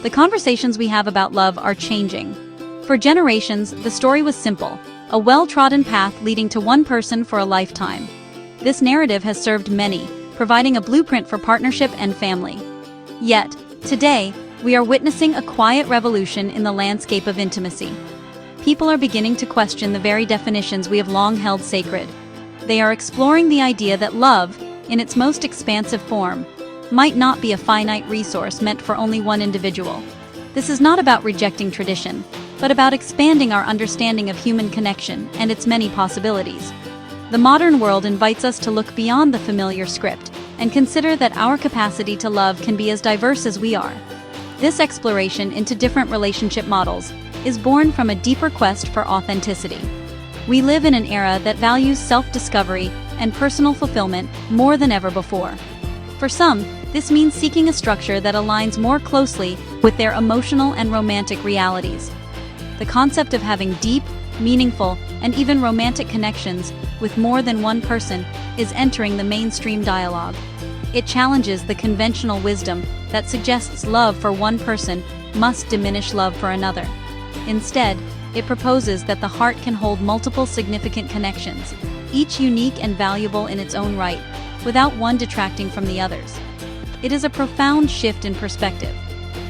The conversations we have about love are changing. For generations, the story was simple: a well-trodden path leading to one person for a lifetime. This narrative has served many, providing a blueprint for partnership and family. Yet, today, we are witnessing a quiet revolution in the landscape of intimacy. People are beginning to question the very definitions we have long held sacred. They are exploring the idea that love, in its most expansive form, might not be a finite resource meant for only one individual. This is not about rejecting tradition, but about expanding our understanding of human connection and its many possibilities. The modern world invites us to look beyond the familiar script and consider that our capacity to love can be as diverse as we are. This exploration into different relationship models is born from a deeper quest for authenticity. We live in an era that values self-discovery and personal fulfillment more than ever before. For some, this means seeking a structure that aligns more closely with their emotional and romantic realities. The concept of having deep, meaningful, and even romantic connections with more than one person is entering the mainstream dialogue. It challenges the conventional wisdom that suggests love for one person must diminish love for another. Instead, it proposes that the heart can hold multiple significant connections, each unique and valuable in its own right, without one detracting from the others. It is a profound shift in perspective.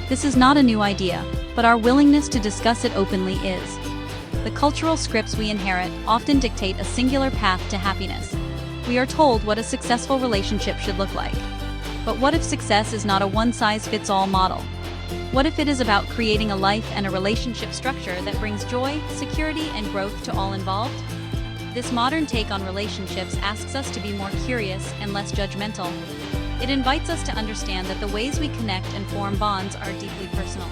This is not a new idea, but our willingness to discuss it openly is. The cultural scripts we inherit often dictate a singular path to happiness. We are told what a successful relationship should look like. But what if success is not a one-size-fits-all model? What if it is about creating a life and a relationship structure that brings joy, security, and growth to all involved? This modern take on relationships asks us to be more curious and less judgmental. It invites us to understand that the ways we connect and form bonds are deeply personal.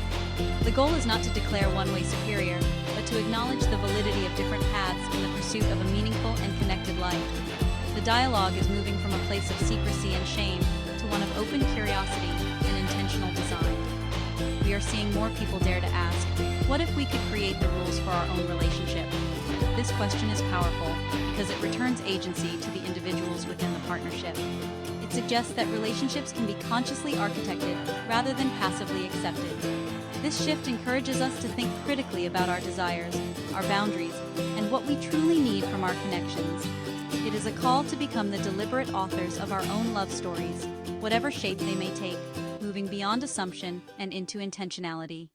The goal is not to declare one way superior, but to acknowledge the validity of different paths in the pursuit of a meaningful and connected life. The dialogue is moving from a place of secrecy and shame to one of open curiosity and intentional design. We are seeing more people dare to ask, what if we could create the rules for our own relationship? This question is powerful because it returns agency to the individuals within the partnership. It suggests that relationships can be consciously architected rather than passively accepted. This shift encourages us to think critically about our desires, our boundaries, and what we truly need from our connections. It is a call to become the deliberate authors of our own love stories, whatever shape they may take, moving beyond assumption and into intentionality.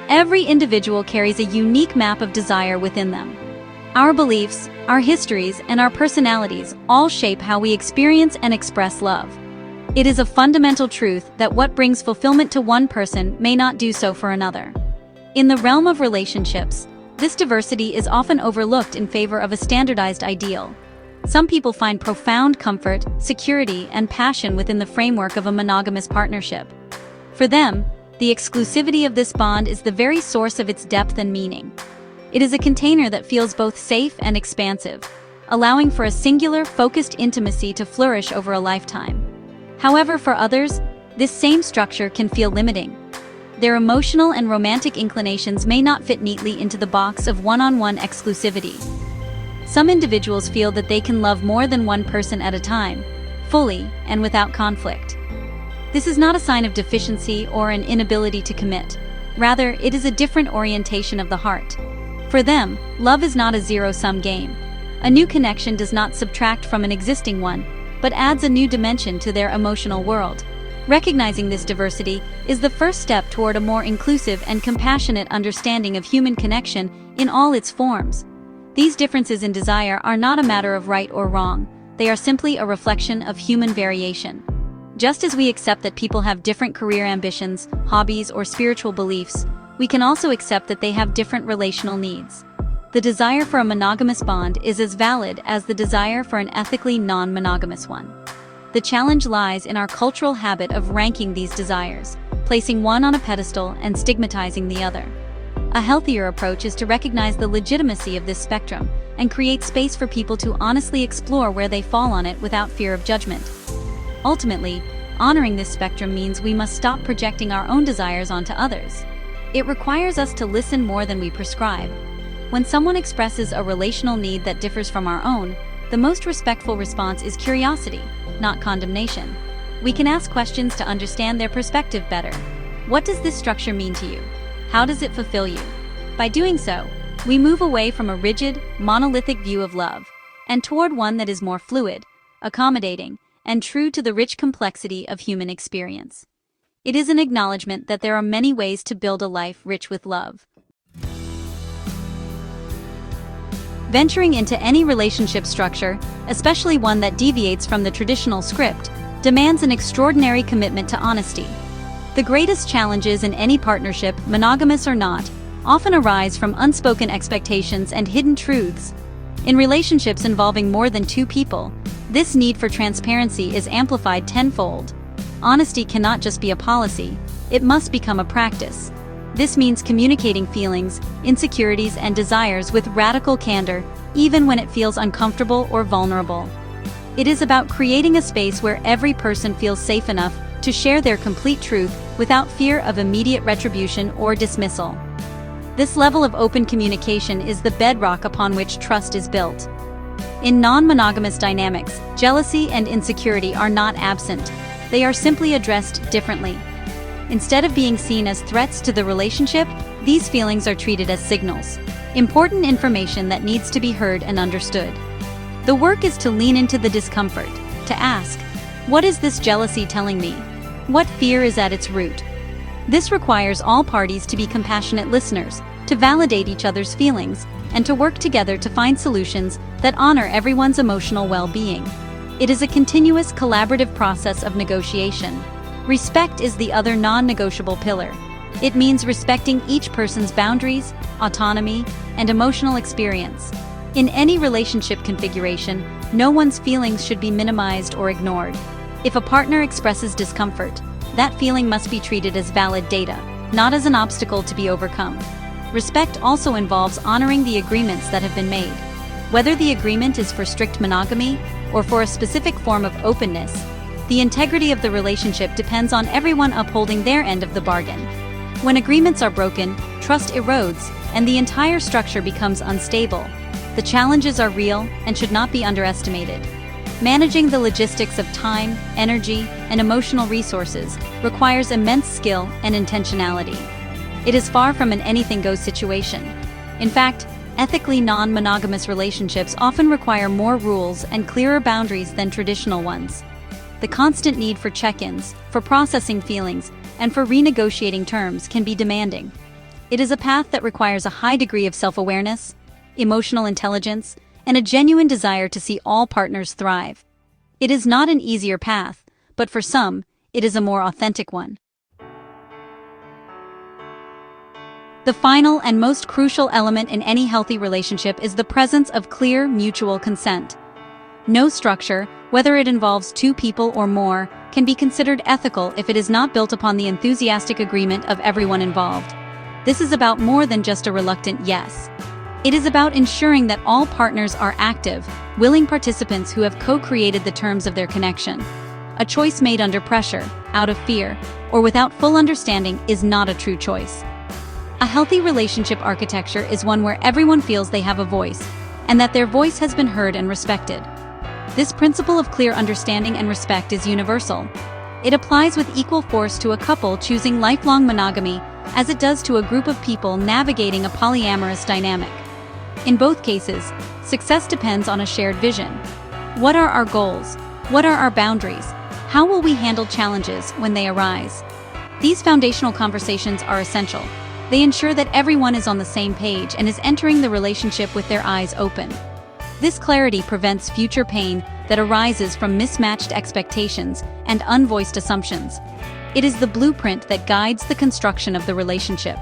Every individual carries a unique map of desire within them. Our beliefs, our histories, and our personalities all shape how we experience and express love. It is a fundamental truth that what brings fulfillment to one person may not do so for another. In the realm of relationships, this diversity is often overlooked in favor of a standardized ideal. Some people find profound comfort, security, and passion within the framework of a monogamous partnership. For them, the exclusivity of this bond is the very source of its depth and meaning. It is a container that feels both safe and expansive, allowing for a singular, focused intimacy to flourish over a lifetime. However, for others, this same structure can feel limiting. Their emotional and romantic inclinations may not fit neatly into the box of one-on-one exclusivity. Some individuals feel that they can love more than one person at a time, fully and without conflict. This is not a sign of deficiency or an inability to commit. Rather, it is a different orientation of the heart. For them, love is not a zero-sum game. A new connection does not subtract from an existing one, but adds a new dimension to their emotional world. Recognizing this diversity is the first step toward a more inclusive and compassionate understanding of human connection in all its forms. These differences in desire are not a matter of right or wrong. They are simply a reflection of human variation. Just as we accept that people have different career ambitions, hobbies, or spiritual beliefs, we can also accept that they have different relational needs. The desire for a monogamous bond is as valid as the desire for an ethically non-monogamous one. The challenge lies in our cultural habit of ranking these desires, placing one on a pedestal and stigmatizing the other. A healthier approach is to recognize the legitimacy of this spectrum and create space for people to honestly explore where they fall on it without fear of judgment. Ultimately, honoring this spectrum means we must stop projecting our own desires onto others. It requires us to listen more than we prescribe. When someone expresses a relational need that differs from our own, the most respectful response is curiosity, not condemnation. We can ask questions to understand their perspective better. What does this structure mean to you? How does it fulfill you? By doing so, we move away from a rigid, monolithic view of love and toward one that is more fluid, accommodating, and true to the rich complexity of human experience. It is an acknowledgement that there are many ways to build a life rich with love. Venturing into any relationship structure, especially one that deviates from the traditional script, demands an extraordinary commitment to honesty. The greatest challenges in any partnership, monogamous or not, often arise from unspoken expectations and hidden truths. In relationships involving more than two people, this need for transparency is amplified tenfold. Honesty cannot just be a policy, it must become a practice. This means communicating feelings, insecurities, and desires with radical candor, even when it feels uncomfortable or vulnerable. It is about creating a space where every person feels safe enough to share their complete truth without fear of immediate retribution or dismissal. This level of open communication is the bedrock upon which trust is built. In non-monogamous dynamics, jealousy and insecurity are not absent. They are simply addressed differently. Instead of being seen as threats to the relationship, these feelings are treated as signals, important information that needs to be heard and understood. The work is to lean into the discomfort, to ask, what is this jealousy telling me? What fear is at its root? This requires all parties to be compassionate listeners, to validate each other's feelings, and to work together to find solutions that honor everyone's emotional well-being. It is a continuous collaborative process of negotiation. Respect is the other non-negotiable pillar. It means respecting each person's boundaries, autonomy, and emotional experience. In any relationship configuration, no one's feelings should be minimized or ignored. If a partner expresses discomfort, that feeling must be treated as valid data, not as an obstacle to be overcome. Respect also involves honoring the agreements that have been made. Whether the agreement is for strict monogamy or for a specific form of openness, the integrity of the relationship depends on everyone upholding their end of the bargain. When agreements are broken, trust erodes, and the entire structure becomes unstable. The challenges are real and should not be underestimated. Managing the logistics of time, energy, and emotional resources requires immense skill and intentionality. It is far from an anything-goes situation. In fact, ethically non-monogamous relationships often require more rules and clearer boundaries than traditional ones. The constant need for check-ins, for processing feelings, and for renegotiating terms can be demanding. It is a path that requires a high degree of self-awareness, emotional intelligence, and a genuine desire to see all partners thrive. It is not an easier path, but for some, it is a more authentic one. The final and most crucial element in any healthy relationship is the presence of clear mutual consent. No structure, whether it involves two people or more, can be considered ethical if it is not built upon the enthusiastic agreement of everyone involved. This is about more than just a reluctant yes. It is about ensuring that all partners are active, willing participants who have co-created the terms of their connection. A choice made under pressure, out of fear, or without full understanding is not a true choice. A healthy relationship architecture is one where everyone feels they have a voice, and that their voice has been heard and respected. This principle of clear understanding and respect is universal. It applies with equal force to a couple choosing lifelong monogamy as it does to a group of people navigating a polyamorous dynamic. In both cases, success depends on a shared vision. What are our goals? What are our boundaries? How will we handle challenges when they arise? These foundational conversations are essential. They ensure that everyone is on the same page and is entering the relationship with their eyes open. This clarity prevents future pain that arises from mismatched expectations and unvoiced assumptions. It is the blueprint that guides the construction of the relationship.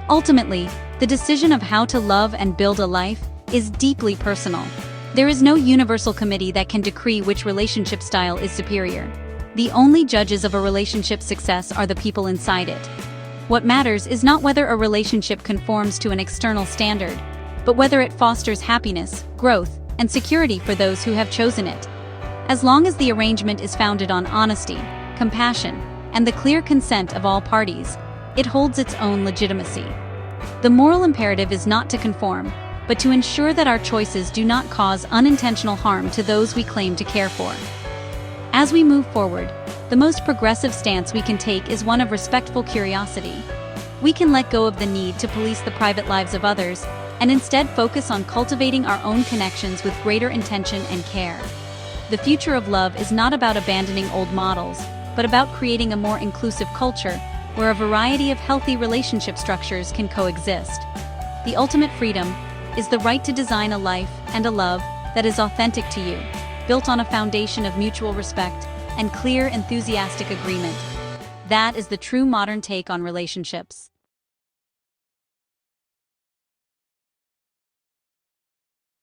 Ultimately, the decision of how to love and build a life is deeply personal. There is no universal committee that can decree which relationship style is superior. The only judges of a relationship's success are the people inside it. What matters is not whether a relationship conforms to an external standard, but whether it fosters happiness, growth, and security for those who have chosen it. As long as the arrangement is founded on honesty, compassion, and the clear consent of all parties, it holds its own legitimacy. The moral imperative is not to conform, but to ensure that our choices do not cause unintentional harm to those we claim to care for. As we move forward, The most progressive stance we can take is one of respectful curiosity. We can let go of the need to police the private lives of others, and instead focus on cultivating our own connections with greater intention and care. The future of love is not about abandoning old models, but about creating a more inclusive culture where a variety of healthy relationship structures can coexist. The ultimate freedom is the right to design a life and a love that is authentic to you, built on a foundation of mutual respect and clear, enthusiastic agreement. That is the true modern take on relationships.